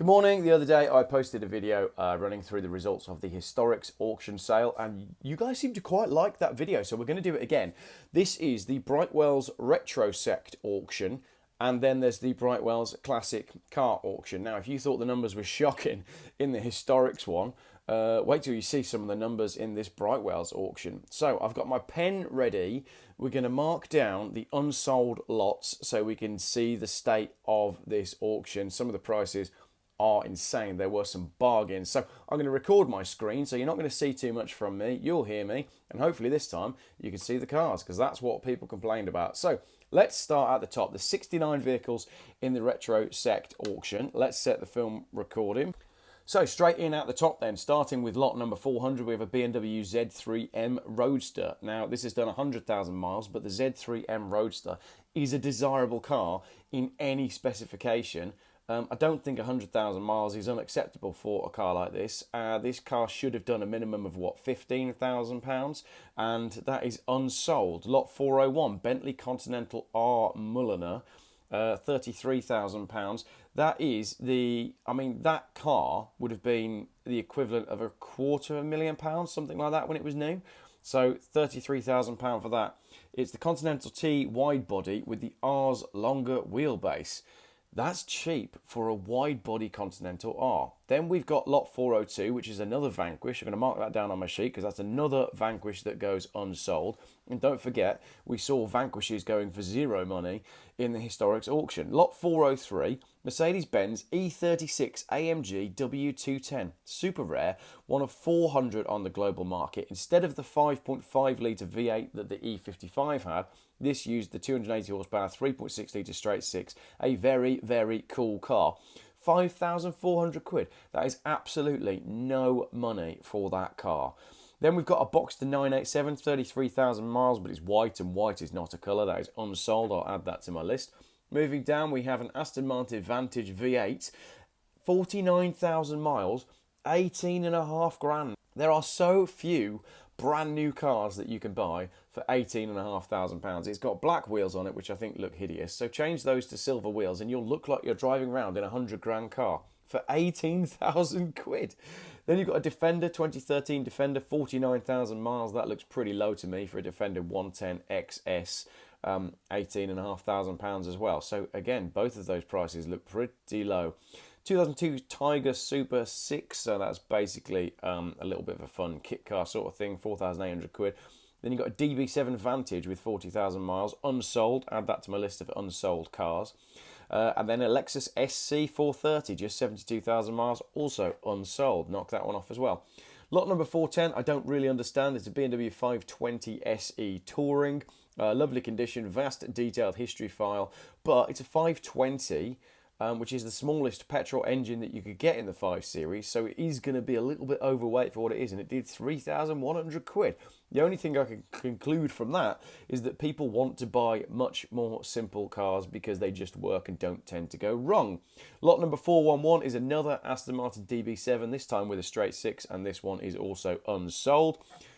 Good morning. The other day I posted a video running through the results of the Historics auction sale, and you guys seem to quite like that video, so we're going to do it again. This is the Brightwells Retrosect auction, and then there's the Brightwells Classic Car auction. Now, if you thought the numbers were shocking in the Historics one, wait till you see some of the numbers in this Brightwells auction. So I've got my pen ready. We're going to mark down the unsold lots so we can see the state of this auction. Some of the prices are insane. There were some bargains. So I'm going to record my screen so you're not going to see too much from me. You'll hear me, and hopefully this time you can see the cars, because that's what people complained about. So let's start at the top. There's 69 vehicles in the Retrosect auction. Let's set the film recording. So straight in at the top then, starting with lot number 400, we have a BMW Z3M Roadster. Now, this has done 100,000 miles, but the Z3M Roadster is a desirable car in any specification. I don't think 100,000 miles is unacceptable for a car like this. This car should have done a minimum of, what, £15,000? And that is unsold. Lot 401, Bentley Continental R Mulliner, £33,000. That is that car would have been the equivalent of £250,000, something like that, when it was new. So £33,000 for that. It's the Continental T wide body with the R's longer wheelbase. That's cheap for a wide body Continental R. Then we've got lot 402, which is another Vanquish. I'm going to mark that down on my sheet because that's another Vanquish that goes unsold. And don't forget, we saw Vanquishes going for zero money in the Historics auction. Lot 403, Mercedes-Benz E36 AMG W210. Super rare, one of 400 on the global market. Instead of the 5.5 litre V8 that the E55 had, this used the 280 horsepower 3.6 litre straight six. A very, very cool car. 5,400 quid. That is absolutely no money for that car. Then we've got a Boxster 987, 33,000 miles, but it's white, and white is not a colour. That is unsold. I'll add that to my list. Moving down, we have an Aston Martin Vantage V8, 49,000 miles, 18.5 grand. There are so few brand new cars that you can buy for £18,500. It's got black wheels on it, which I think look hideous. So change those to silver wheels and you'll look like you're driving around in a 100 grand car for 18,000 quid. Then you've got a Defender, 2013 Defender, 49,000 miles. That looks pretty low to me for a Defender 110 XS, £18,500 as well. So again, both of those prices look pretty low. 2002 Tiger Super 6, so that's basically a little bit of a fun kit car sort of thing, 4,800 quid. Then you've got a DB7 Vantage with 40,000 miles, unsold. Add that to my list of unsold cars. And then a Lexus SC 430, just 72,000 miles, also unsold. Knock that one off as well. Lot number 410, I don't really understand. It's a BMW 520 SE Touring. Lovely condition, vast detailed history file, but it's a 520, which is the smallest petrol engine that you could get in the 5 Series, so it is going to be a little bit overweight for what it is, and it did 3,100 quid. The only thing I can conclude from that is that people want to buy much more simple cars because they just work and don't tend to go wrong. Lot number 411 is another Aston Martin DB7, this time with a straight six, and this one is also unsold.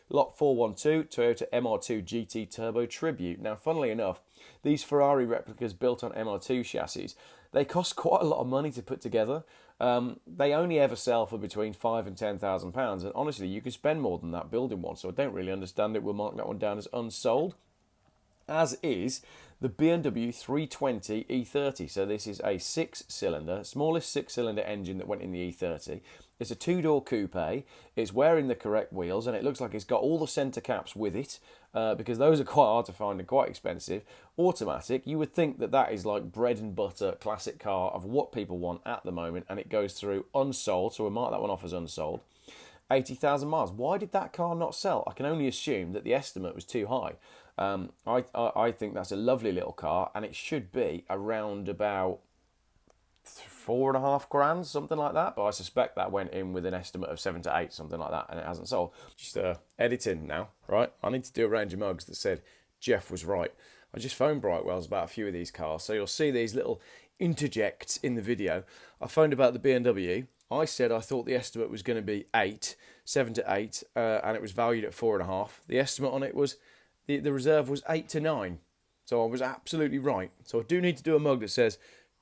Lot 412, Toyota MR2 GT Turbo Tribute. Now, funnily enough, these Ferrari replicas built on MR2 chassis, they cost quite a lot of money to put together. They only ever sell for between £5,000 and £10,000, and honestly, you could spend more than that building one, so I don't really understand it. We'll mark that one down as unsold. As is the BMW 320 E30. So this is a six-cylinder, smallest six-cylinder engine that went in the E30. It's a two-door coupe. It's wearing the correct wheels, and it looks like it's got all the centre caps with it, because those are quite hard to find and quite expensive. Automatic. You would think that that is like bread and butter classic car of what people want at the moment, and it goes through unsold, so we'll mark that one off as unsold. 80,000 miles. Why did that car not sell? I can only assume that the estimate was too high. I think that's a lovely little car, and it should be around about 4.5 grand, something like that. But I suspect that went in with an estimate of 7 to 8, something like that, and it hasn't sold. Just editing now, right? I need to do a range of mugs that said Geoff was right. I just phoned Brightwells about a few of these cars, so you'll see these little interjects in the video. I phoned about the BMW. I said I thought the estimate was going to be 7 to 8, and it was valued at 4.5. The estimate on it was, the reserve was 8 to 9. So I was absolutely right. So I do need to do a mug that says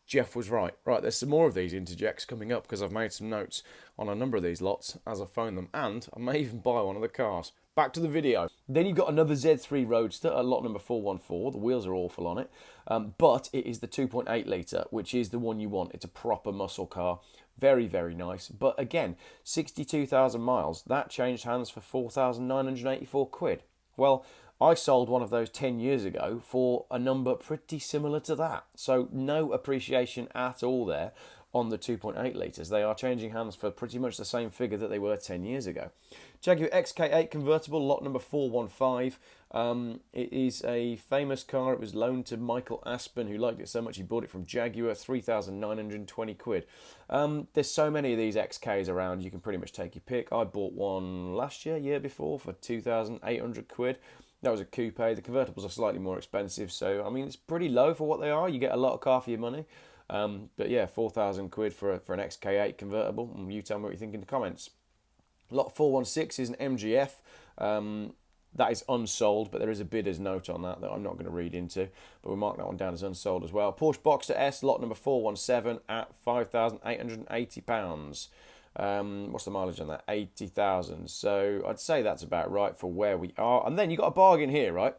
Geoff was right. Right, there's some more of these interjects coming up because I've made some notes on a number of these lots as I phone them, and I may even buy one of the cars. Back to the video. Then you've got another Z3 Roadster, lot number 414. The wheels are awful on it, but it is the 2.8 litre, which is the one you want. It's a proper muscle car. Very, very nice. But again, 62,000 miles. That changed hands for 4,984 quid. Well, I sold one of those 10 years ago for a number pretty similar to that. So no appreciation at all there on the 2.8 litres. They are changing hands for pretty much the same figure that they were 10 years ago. Jaguar XK8 convertible, lot number 415. It is a famous car. It was loaned to Michael Aspen, who liked it so much he bought it from Jaguar, 3,920 quid. There's so many of these XKs around, you can pretty much take your pick. I bought one last year before, for 2,800 quid. That was a coupe. The convertibles are slightly more expensive, so I mean it's pretty low for what they are. You get a lot of car for your money. But yeah, 4,000 quid for an XK8 convertible. You tell me what you think in the comments. Lot 416 is an MGF. That is unsold, but there is a bidder's note on that I'm not going to read into. But we'll mark that one down as unsold as well. Porsche Boxster S, lot number 417 at £5,880. What's the mileage on that? 80,000. So I'd say that's about right for where we are. And then you got a bargain here, right?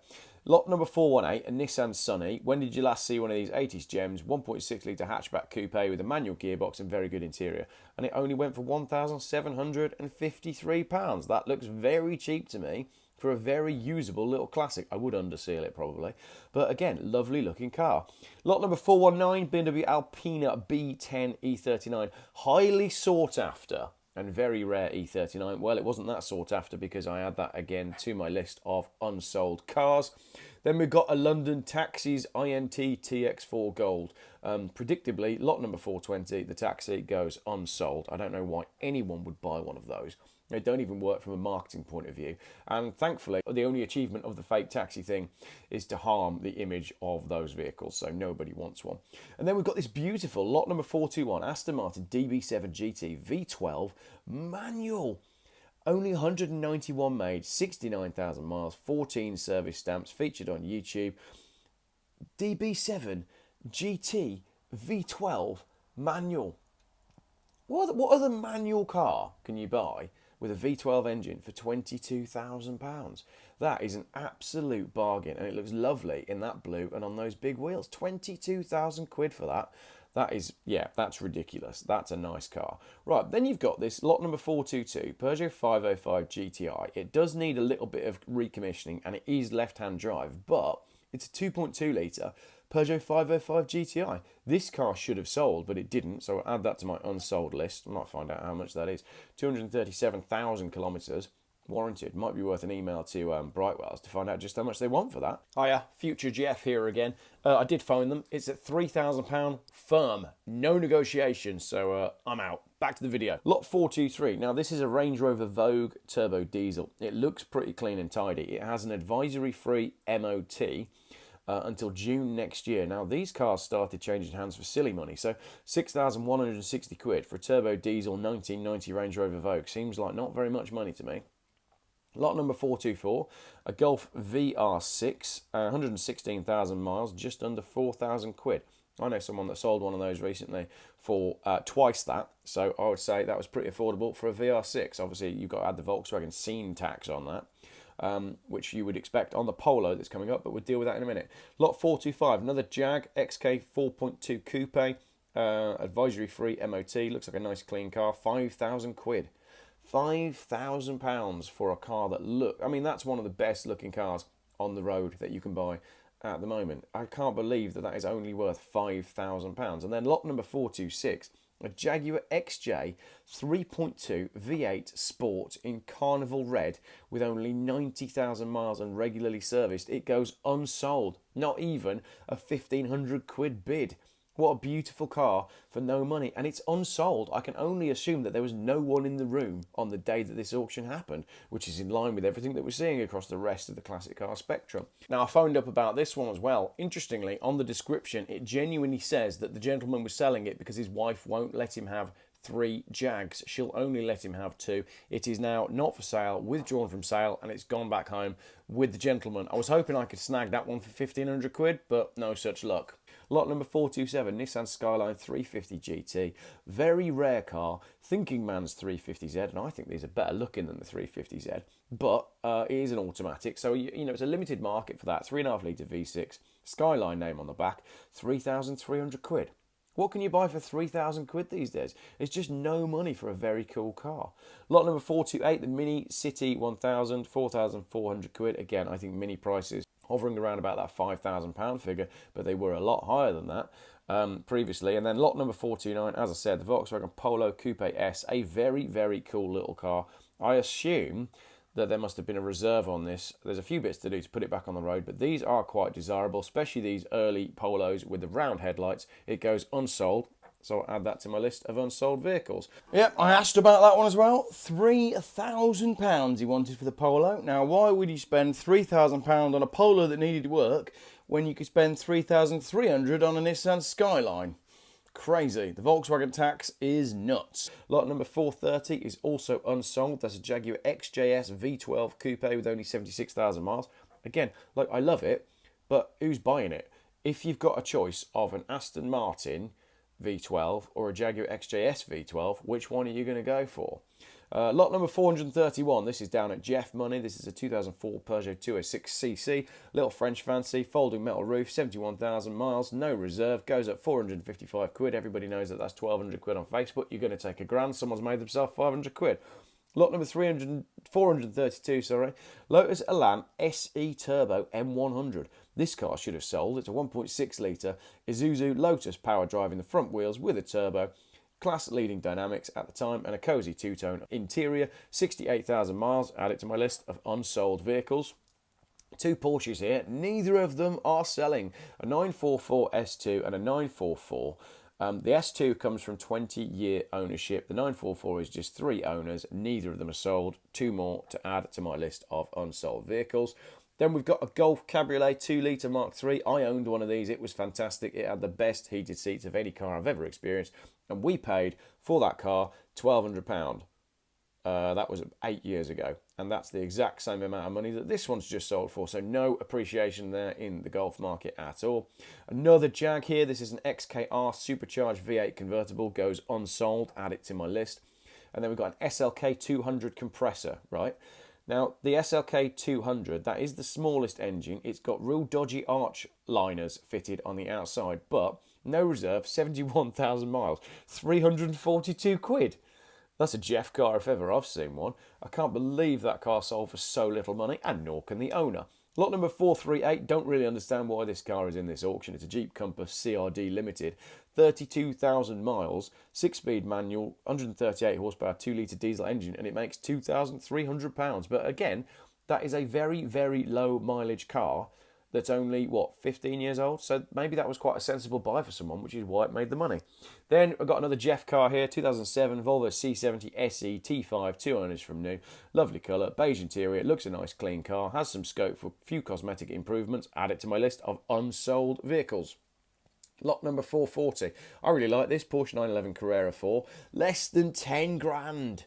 Lot number 418, a Nissan Sunny. When did you last see one of these 80s gems? 1.6 litre hatchback coupe with a manual gearbox and very good interior. And it only went for £1,753. That looks very cheap to me for a very usable little classic. I would underseal it probably. But again, lovely looking car. Lot number 419, BMW Alpina B10 E39. Highly sought after and very rare E39. Well, it wasn't that sought after because I add that again to my list of unsold cars. Then we've got a London Taxis INT TX4 Gold. Predictably, lot number 420, the taxi goes unsold. I don't know why anyone would buy one of those. They don't even work from a marketing point of view. And thankfully, the only achievement of the fake taxi thing is to harm the image of those vehicles. So nobody wants one. And then we've got this beautiful lot number 421, Aston Martin DB7 GT V12 manual. Only 191 made, 69,000 miles, 14 service stamps, featured on YouTube. DB7 GT V12 manual. What other manual car can you buy with a V12 engine for £22,000? That is an absolute bargain, and it looks lovely in that blue and on those big wheels. 22,000 quid for that. That is, yeah, that's ridiculous. That's a nice car. Right, then you've got this lot number 422, Peugeot 505 GTI. It does need a little bit of recommissioning, and it is left-hand drive, but it's a 2.2 litre Peugeot 505 GTI. This car should have sold, but it didn't, so I'll add that to my unsold list. I might find out how much that is. 237,000 kilometres, warranted. Might be worth an email to Brightwells to find out just how much they want for that. Hiya, future Geoff here again. I did phone them. It's at £3,000 firm. No negotiation, so I'm out. Back to the video. Lot 423. Now, this is a Range Rover Vogue turbo diesel. It looks pretty clean and tidy. It has an advisory-free MOT until June next year. Now, these cars started changing hands for silly money, so 6,160 quid for a turbo diesel 1990 Range Rover Vogue seems like not very much money to me. Lot number 424, a Golf VR6, 116,000 miles, just under 4,000 quid. I know someone that sold one of those recently for twice that, so I would say that was pretty affordable for a VR6. Obviously, you've got to add the Volkswagen scene tax on that. Which you would expect on the Polo that's coming up, but we'll deal with that in a minute. Lot 425, another Jag XK 4.2 Coupe, advisory free MOT, looks like a nice clean car, 5,000 quid. £5,000 for a car that I mean, that's one of the best looking cars on the road that you can buy at the moment. I can't believe that is only worth £5,000. And then lot number 426, a Jaguar XJ 3.2 V8 Sport in Carnival Red with only 90,000 miles and regularly serviced. It goes unsold. Not even a 1,500 quid bid. What a beautiful car for no money. And it's unsold. I can only assume that there was no one in the room on the day that this auction happened, which is in line with everything that we're seeing across the rest of the classic car spectrum. Now, I phoned up about this one as well. Interestingly, on the description, it genuinely says that the gentleman was selling it because his wife won't let him have 3 Jags. She'll only let him have 2. It is now not for sale, withdrawn from sale, and it's gone back home with the gentleman. I was hoping I could snag that one for 1,500 quid, but no such luck. Lot number 427, Nissan Skyline 350 GT. Very rare car, thinking man's 350Z, and I think these are better looking than the 350Z, but it is an automatic, so you know it's a limited market for that. 3.5 litre V6, Skyline name on the back, 3,300 quid. What can you buy for 3,000 quid these days? It's just no money for a very cool car. Lot number 428, the Mini City 1000, 4,400 quid. Again, I think Mini prices hovering around about that £5,000 figure, but they were a lot higher than that previously. And then lot number 429, as I said, the Volkswagen Polo Coupe S, a very, very cool little car. I assume that there must have been a reserve on this. There's a few bits to do to put it back on the road, but these are quite desirable, especially these early Polos with the round headlights. It goes unsold, so I'll add that to my list of unsold vehicles. Yep, I asked about that one as well. £3,000 he wanted for the Polo. Now, why would you spend £3,000 on a Polo that needed work when you could spend £3,300 on a Nissan Skyline? Crazy. The Volkswagen tax is nuts. Lot number 430 is also unsold. That's a Jaguar XJS V12 Coupe with only 76,000 miles. Again, like, I love it, but who's buying it? If you've got a choice of an Aston Martin V12 or a Jaguar XJS V12, which one are you going to go for? Lot number 431, this is down at Geoff money. This is a 2004 Peugeot 206cc, little French fancy, folding metal roof, 71,000 miles, no reserve, goes at 455 quid. Everybody knows that that's 1,200 quid on Facebook. You're going to take a grand, someone's made themselves 500 quid. Lot number 432, sorry, Lotus Elan SE Turbo M100. This car should have sold. It's a 1.6 litre Isuzu Lotus power driving the front wheels with a turbo. Class leading dynamics at the time and a cosy two-tone interior, 68,000 miles, add it to my list of unsold vehicles. Two Porsches here, neither of them are selling, a 944 S2 and a 944. The S2 comes from 20-year ownership, the 944 is just 3 owners, neither of them are sold, 2 more to add to my list of unsold vehicles. Then we've got a Golf Cabriolet 2 litre Mark III. I owned one of these. It was fantastic. It had the best heated seats of any car I've ever experienced. And we paid for that car £1,200. That was 8 years ago. And that's the exact same amount of money that this one's just sold for. So no appreciation there in the Golf market at all. Another Jag here. This is an XKR supercharged V8 convertible. Goes unsold. Add it to my list. And then we've got an SLK 200 compressor, right? Now, the SLK 200, that is the smallest engine. It's got real dodgy arch liners fitted on the outside, but no reserve, 71,000 miles, 342 quid. That's a Geoff car if ever I've seen one. I can't believe that car sold for so little money, and nor can the owner. Lot number 438, don't really understand why this car is in this auction. It's a Jeep Compass CRD Limited, 32,000 miles, 6-speed manual, 138 horsepower, 2 litre diesel engine, and it makes £2,300. But again, that is a very, very low mileage car that's only, 15 years old? So maybe that was quite a sensible buy for someone, which is why it made the money. Then I've got another Geoff car here, 2007 Volvo C70 SE T5, 2 owners from new. Lovely colour, beige interior, looks a nice clean car, has some scope for a few cosmetic improvements. Add it to my list of unsold vehicles. Lot number 440. I really like this Porsche 911 Carrera 4. Less than 10 grand.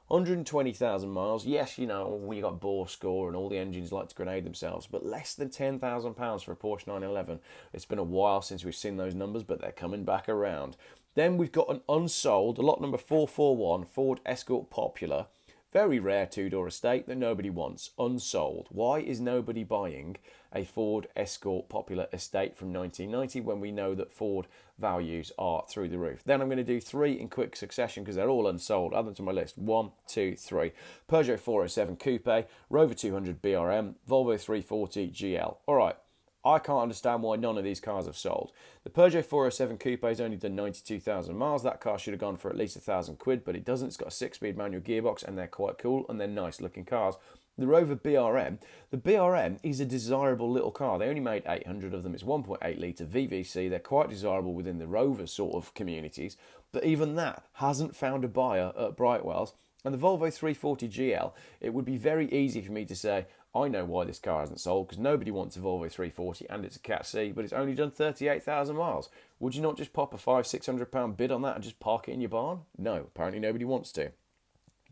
120,000 miles. Yes, you know, we got bore score and all the engines like to grenade themselves, but less than £10,000 for a Porsche 911. It's been a while since we've seen those numbers, but they're coming back around. Then we've got an unsold, lot number 441, Ford Escort Popular. Very rare two-door estate that nobody wants. Unsold. Why is nobody buying a Ford Escort Popular estate from 1990 when we know that Ford values are through the roof? Then I'm going to do 3 in quick succession because they're all unsold. Add them to my list. 1, 2, 3. Peugeot 407 Coupe, Rover 200 BRM, Volvo 340 GL. All right. I can't understand why none of these cars have sold. The Peugeot 407 Coupe has only done 92,000 miles. That car should have gone for at least 1,000 quid, but it doesn't. It's got a 6-speed manual gearbox, and they're quite cool, and they're nice looking cars. The Rover BRM, the BRM is a desirable little car. They only made 800 of them. It's 1.8 litre VVC. They're quite desirable within the Rover sort of communities, but even that hasn't found a buyer at Brightwells. And the Volvo 340 GL, it would be very easy for me to say, I know why this car hasn't sold, because nobody wants a Volvo 340 and it's a Cat C, but it's only done 38,000 miles. Would you not just pop a £500-600 bid on that and just park it in your barn? No, apparently nobody wants to.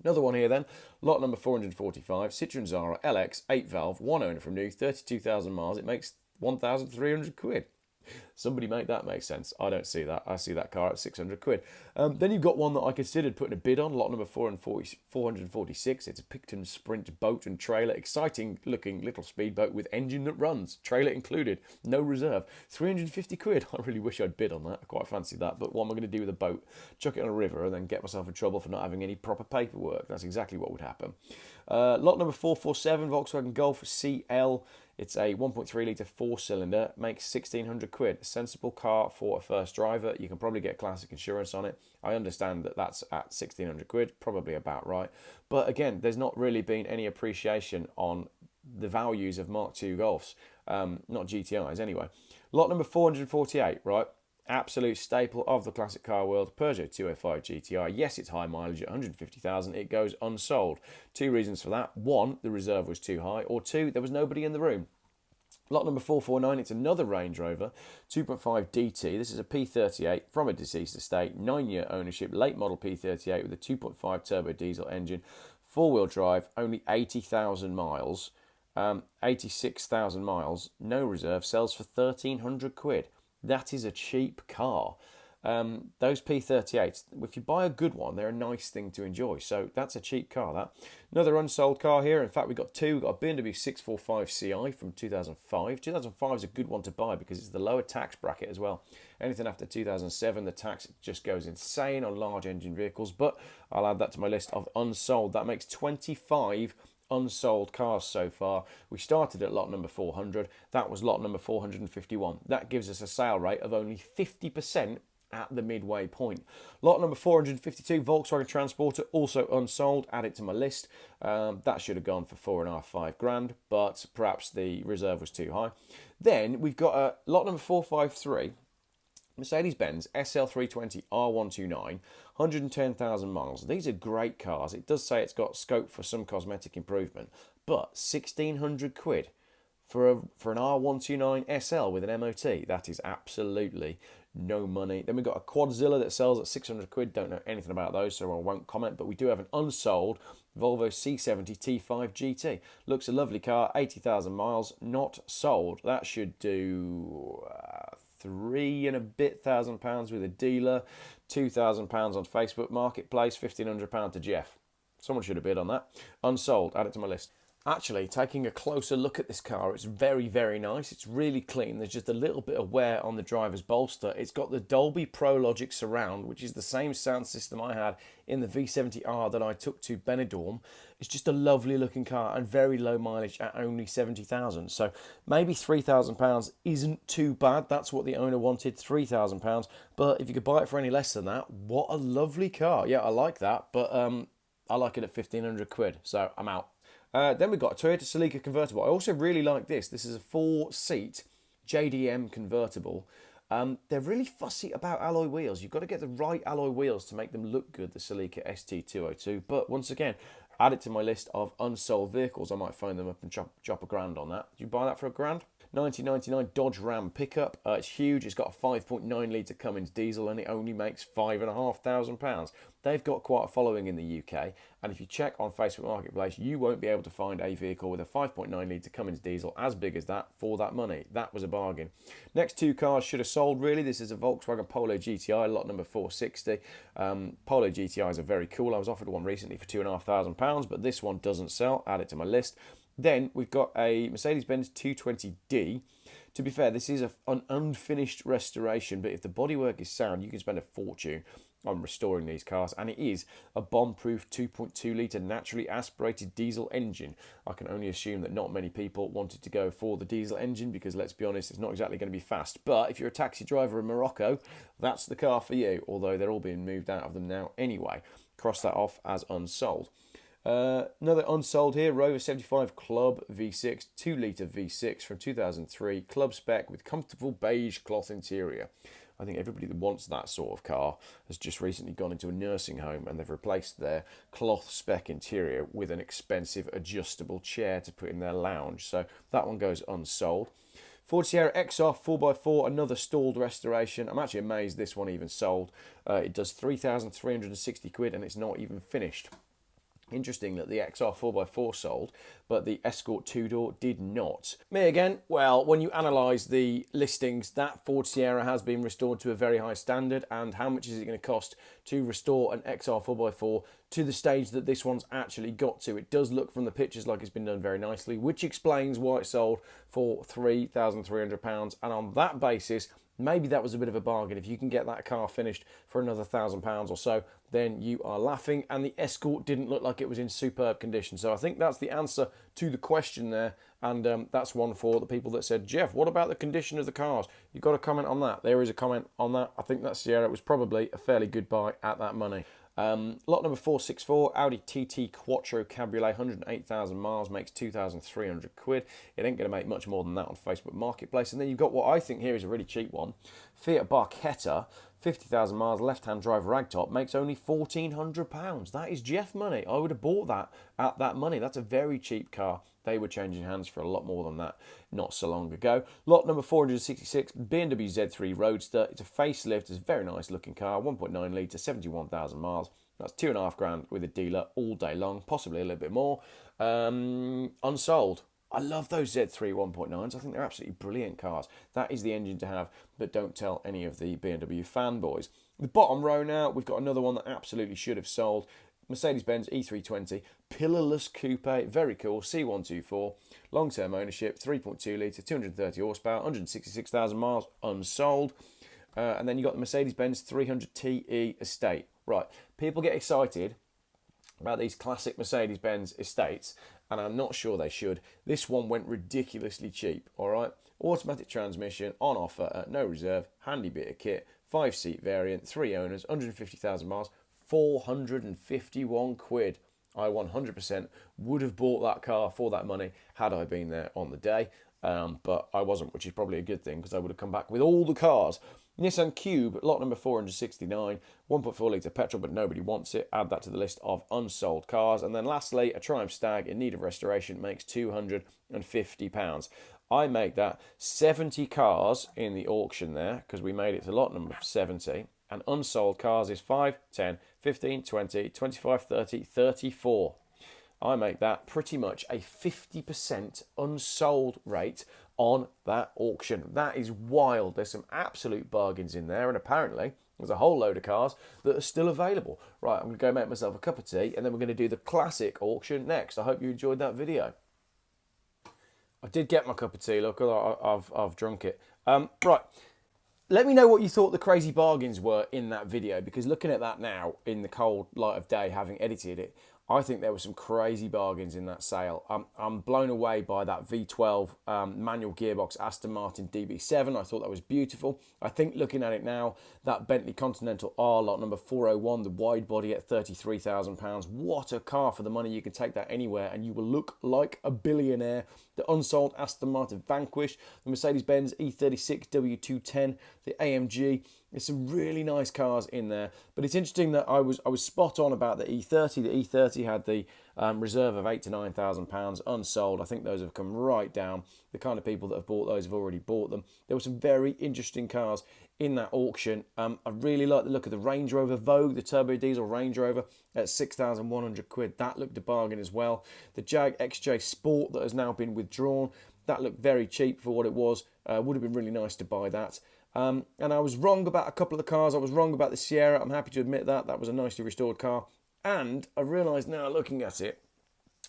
Another one here then, lot number 445, Citroen Zara LX, 8 valve, 1 owner from new, 32,000 miles. It makes 1,300 quid. Somebody make that make sense. I don't see that. I see that car at 600 quid. Then you've got one that I considered putting a bid on, lot number 446. It's a Picton Sprint boat and trailer. Exciting looking little speedboat with engine that runs. Trailer included. No reserve. 350 quid. I really wish I'd bid on that. I quite fancy that. But what am I going to do with a boat? Chuck it on a river and then get myself in trouble for not having any proper paperwork. That's exactly what would happen. Lot number 447, Volkswagen Golf CL. It's a 1.3 litre 4-cylinder, makes 1,600 quid. A sensible car for a first driver. You can probably get classic insurance on it. I understand that that's at 1,600 quid, probably about right. But again, there's not really been any appreciation on the values of Mark II Golfs, not GTIs anyway. Lot number 448, right? Absolute staple of the classic car world, Peugeot 205 GTI. Yes, it's high mileage at 150,000. It goes unsold. Two reasons for that. One, the reserve was too high. Or two, there was nobody in the room. Lot number 449, it's another Range Rover, 2.5 DT. This is a P38 from a deceased estate, 9-year ownership, late model P38 with a 2.5 turbo diesel engine, 4-wheel drive, only 80,000 miles, 86,000 miles, no reserve, sells for 1,300 quid. That is a cheap car. Those P38s, if you buy a good one, they're a nice thing to enjoy. So that's a cheap car, that. Another unsold car here. In fact, we've got two. We've got a BMW 645 Ci from 2005. 2005 is a good one to buy because it's the lower tax bracket as well. Anything after 2007, the tax just goes insane on large engine vehicles. But I'll add that to my list of unsold. That makes 25 unsold cars so far. We started at lot number 400. That was lot number 451. That gives us a sale rate of only 50% at the midway point. Lot number 452, Volkswagen Transporter, also unsold. Add it to my list. That should have gone for 4.5 grand, but perhaps the reserve was too high. Then we've got lot number 453, Mercedes-Benz SL320 R129, 110,000 miles. These are great cars. It does say it's got scope for some cosmetic improvement, but 1,600 quid for an R129 SL with an MOT, that is absolutely no money. Then we've got a Quadzilla that sells at 600 quid. Don't know anything about those, so I won't comment, but we do have an unsold Volvo C70 T5 GT. Looks a lovely car, 80,000 miles, not sold. That should do £3,000 and a bit with a dealer, £2,000 on Facebook Marketplace, £1,500 to Geoff. Someone should have bid on that. Unsold, add it to my list. Actually, taking a closer look at this car, it's very, very nice. It's really clean. There's just a little bit of wear on the driver's bolster. It's got the Dolby Pro Logic surround, which is the same sound system I had in the V70R that I took to Benidorm. It's just a lovely looking car and very low mileage at only 70,000. So maybe £3,000 isn't too bad. That's what the owner wanted, £3,000. But if you could buy it for any less than that, what a lovely car. Yeah, I like that, but I like it at 1,500 quid. So I'm out. Then we've got a Toyota Celica convertible. I also really like this. This is a 4-seat JDM convertible. They're really fussy about alloy wheels. You've got to get the right alloy wheels to make them look good, the Celica ST202. But once again, add it to my list of unsold vehicles. I might phone them up and chop £1,000 on that. Did you buy that for £1,000? 1999 Dodge Ram pickup. It's huge. It's got a 5.9 litre Cummins diesel and it only makes £5,500. They've got quite a following in the UK, and if you check on Facebook Marketplace, you won't be able to find a vehicle with a 5.9 litre Cummins diesel as big as that for that money. That was a bargain. Next two cars should have sold really. This is a Volkswagen Polo GTI, lot number 460. Polo GTIs are very cool. I was offered one recently for £2,500, but this one doesn't sell. Add it to my list. Then we've got a Mercedes-Benz 220D. To be fair, this is an unfinished restoration, but if the bodywork is sound, you can spend a fortune on restoring these cars, and it is a bomb-proof 2.2 litre naturally aspirated diesel engine. I can only assume that not many people wanted to go for the diesel engine because, let's be honest, it's not exactly going to be fast. But if you're a taxi driver in Morocco, that's the car for you, although they're all being moved out of them now anyway. Cross that off as unsold. Another unsold here, Rover 75 Club V6, 2 litre V6 from 2003, club spec with comfortable beige cloth interior. I think everybody that wants that sort of car has just recently gone into a nursing home and they've replaced their cloth spec interior with an expensive adjustable chair to put in their lounge. So that one goes unsold. Ford Sierra XR 4x4, another stalled restoration. I'm actually amazed this one even sold. It does 3,360 quid and it's not even finished. Interesting that the XR 4x4 sold, but the Escort 2-door did not. Me again, well, when you analyse the listings, that Ford Sierra has been restored to a very high standard, and how much is it going to cost to restore an XR 4x4 to the stage that this one's actually got to? It does look from the pictures like it's been done very nicely, which explains why it sold for £3,300, and on that basis, maybe that was a bit of a bargain. If you can get that car finished for another £1,000 or so, then you are laughing. And the Escort didn't look like it was in superb condition. So I think that's the answer to the question there. And that's one for the people that said, Geoff, what about the condition of the cars? You've got to comment on that. There is a comment on that. I think that Sierra was probably a fairly good buy at that money. Lot number 464, Audi TT Quattro Cabriolet, 108,000 miles, makes 2,300 quid. It ain't going to make much more than that on Facebook Marketplace. And then you've got what I think here is a really cheap one, Fiat Barchetta, 50,000 miles, left-hand drive ragtop, makes only £1,400. That is Geoff money. I would have bought that at that money. That's a very cheap car. They were changing hands for a lot more than that not so long ago. Lot number 466, BMW Z3 Roadster. It's a facelift. It's a very nice looking car. 1.9 litre, 71,000 miles. That's £2,500 with a dealer all day long, possibly a little bit more. Unsold. I love those Z3 1.9s. I think they're absolutely brilliant cars. That is the engine to have, but don't tell any of the BMW fanboys. The bottom row now, we've got another one that absolutely should have sold. Mercedes-Benz E320, pillarless coupe, very cool, C124, long-term ownership, 3.2 litre, 230 horsepower, 166,000 miles, unsold. And then you got the Mercedes-Benz 300TE Estate. Right, people get excited about these classic Mercedes-Benz estates, and I'm not sure they should. This one went ridiculously cheap, all right? Automatic transmission, on offer at no reserve, handy bit of kit, 5-seat variant, 3 owners, 150,000 miles, 451 quid. I 100% would have bought that car for that money had I been there on the day, but I wasn't, which is probably a good thing because I would have come back with all the cars. Nissan Cube, lot number 469, 1.4 litre petrol, but nobody wants it. Add that to the list of unsold cars. And then lastly, a Triumph Stag in need of restoration makes £250. I make that 70 cars in the auction there because we made it to lot number 70. And unsold cars is 5, 10, 15, 20, 25, 30, 34. I make that pretty much a 50% unsold rate on that auction. That is wild. There's some absolute bargains in there, and apparently there's a whole load of cars that are still available. Right, I'm going to go make myself a cup of tea, and then we're going to do the classic auction next. I hope you enjoyed that video. I did get my cup of tea, look, I've drunk it. Right. Let me know what you thought the crazy bargains were in that video, because looking at that now in the cold light of day, having edited it, I think there were some crazy bargains in that sale. I'm blown away by that V12 manual gearbox Aston Martin DB7. I thought that was beautiful. I think looking at it now, that Bentley Continental R lot number 401, the wide body at £33,000. What a car for the money. You can take that anywhere and you will look like a billionaire. The unsold Aston Martin Vanquish, the Mercedes-Benz E36 W210, the AMG. There's some really nice cars in there, but it's interesting that I was spot on about the E30. The E30 had the reserve of £8,000 to £9,000 unsold. I think those have come right down. The kind of people that have bought those have already bought them. There were some very interesting cars in that auction. I really like the look of the Range Rover Vogue, the turbo diesel Range Rover at 6,100 quid. That looked a bargain as well. The Jag XJ Sport that has now been withdrawn, that looked very cheap for what it was. Would have been really nice to buy that. And I was wrong about a couple of the cars. I was wrong about the Sierra. I'm happy to admit that. That was a nicely restored car. And I realised now, looking at it,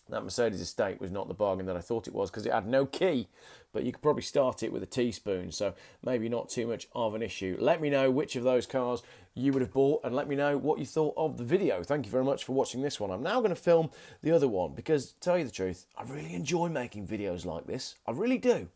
that Mercedes estate was not the bargain that I thought it was, because it had no key. But you could probably start it with a teaspoon, so maybe not too much of an issue. Let me know which of those cars you would have bought, and let me know what you thought of the video. Thank you very much for watching this one. I'm now going to film the other one, because, to tell you the truth, I really enjoy making videos like this. I really do.